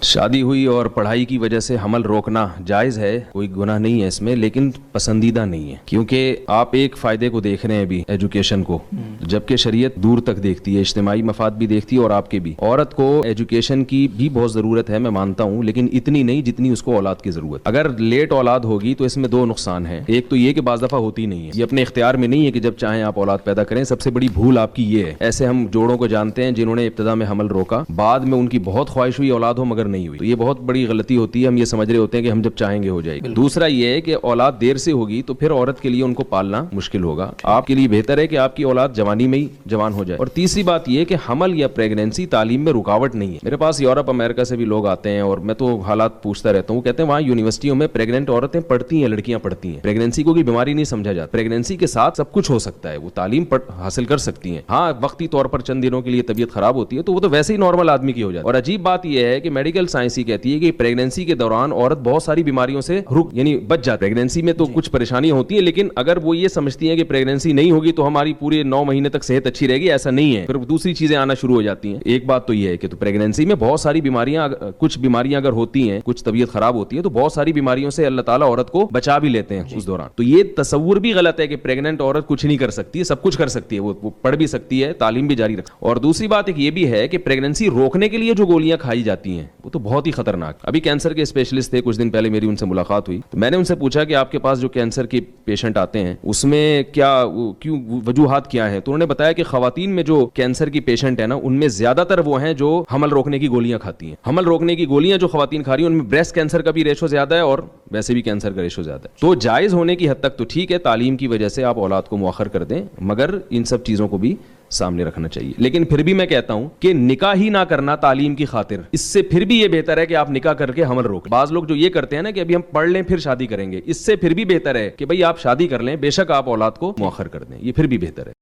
شادی ہوئی اور پڑھائی کی وجہ سے حمل روکنا جائز ہے, کوئی گناہ نہیں ہے اس میں, لیکن پسندیدہ نہیں ہے, کیونکہ آپ ایک فائدے کو دیکھ رہے ہیں ابھی ایجوکیشن کو, جبکہ شریعت دور تک دیکھتی ہے, اجتماعی مفاد بھی دیکھتی ہے اور آپ کے بھی. عورت کو ایجوکیشن کی بھی بہت ضرورت ہے, میں مانتا ہوں, لیکن اتنی نہیں جتنی اس کو اولاد کی ضرورت. اگر لیٹ اولاد ہوگی تو اس میں دو نقصان ہیں. ایک تو یہ کہ بعض دفعہ ہوتی نہیں ہے, یہ اپنے اختیار میں نہیں ہے کہ جب چاہیں آپ اولاد پیدا کریں. سب سے بڑی بھول آپ کی یہ ہے. ایسے ہم جوڑوں کو جانتے ہیں جنہوں نے ابتدا میں حمل روکا, بعد میں ان کی بہت خواہش ہوئی اولاد ہو مگر نہیں ہوئی. تو یہ بہت بڑی غلطی ہوتی ہے. ہم یہ سمجھ رہے ہوتے ہیں کہ ہم جب چاہیں گے ہو جائے گی. دوسرا یہ ہے کہ اولاد دیر سے ہوگی تو پھر عورت کے لیے ان کو پالنا مشکل ہوگا. آپ کے لیے بہتر ہے کہ آپ کی اولاد جوانی میں ہی جوان ہو جائے. اور تیسری بات یہ کہ حمل یا پریگنینسی تعلیم میں رکاوٹ نہیں ہے. میرے پاس یورپ امریکہ سے بھی لوگ آتے ہیں اور میں تو حالات پوچھتا رہتا ہوں. کہتے ہیں وہاں یونیورسٹیوں میں پریگننٹ عورتیں پڑھتی ہیں, لڑکیاں پڑھتی ہیں. پریگنینسی کو کوئی بیماری نہیں سمجھا جاتا. پریگنینسی کے ساتھ سب کچھ ہو سکتا ہے, وہ تعلیم حاصل کر سکتی ہیں. ہاں وقتی طور پر چند دنوں کے لیے طبیعت خراب ہوتی ہے تو وہ تو ویسے ہی نارمل آدمی کی ہو جاتی ہے. اور عجیب بات یہ ہے کہ میڈیکل سائنس ہی کہتی ہے کہ پریگنینسی کے دوران عورت بہت ساری بیماریوں سے بچ جاتی ہے. پریگنینسی میں تو کچھ پریشانیاں ہوتی ہیں, لیکن اگر وہ یہ سمجھتی ہیں کہ پریگنینسی نہیں ہوگی تو ہماری پورے 9 مہینے تک صحت اچھی رہے گی, ایسا نہیں ہے. پھر دوسری چیزیں آنا شروع ہو جاتی ہیں. ایک بات تو یہ ہے کہ تو پریگنینسی میں بہت ساری بیماریاں, کچھ بیماریاں اگر ہوتی ہیں, کچھ طبیعت خراب ہوتی ہے تو بہت ساری بیماریوں سے اللہ تعالیٰ عورت کو بچا بھی لیتے ہیں اس دوران. تو یہ تصور بھی غلط ہے کہ پریگننٹ عورت کچھ نہیں کر سکتی ہے. سب کچھ کر سکتی ہے, وہ پڑھ بھی سکتی ہے, تعلیم بھی جاری رکھ. اور دوسری بات ایک یہ بھی ہے کہ پریگنینسی روکنے کے لیے جو گولیاں کھائی جاتی ہیں وہ تو بہت ہی خطرناک. ابھی کینسر کے اسپیشلسٹ تھے, کچھ دن پہلے میری ان سے ملاقات ہوئی, تو میں نے ان سے پوچھا کہ آپ کے پاس جو کینسر کے پیشنٹ آتے ہیں اس میں کیوں وجوہات کیا ہیں. تو انہوں نے بتایا کہ خواتین میں جو کینسر کی پیشنٹ ہے نا, ان میں زیادہ تر وہ ہیں جو حمل روکنے کی گولیاں کھاتی ہیں. حمل روکنے کی گولیاں جو خواتین کھا رہی ہیں ان میں بریسٹ کینسر کا بھی ریشو زیادہ ہے اور ویسے بھی کینسر کا ریشو زیادہ ہے. تو جائز ہونے کی حد تک تو ٹھیک ہے, تعلیم کی وجہ سے آپ اولاد کو مؤخر کر دیں, مگر ان سب چیزوں کو بھی سامنے رکھنا چاہیے. لیکن پھر بھی میں کہتا ہوں کہ نکاح ہی نہ کرنا تعلیم کی خاطر, اس سے پھر بھی یہ بہتر ہے کہ آپ نکاح کر کے حمل روک. بعض لوگ جو یہ کرتے ہیں نا کہ ابھی ہم پڑھ لیں پھر شادی کریں گے, اس سے پھر بھی بہتر ہے کہ بھئی آپ شادی کر لیں, بے شک آپ اولاد کو مؤخر کر دیں, یہ پھر بھی بہتر ہے.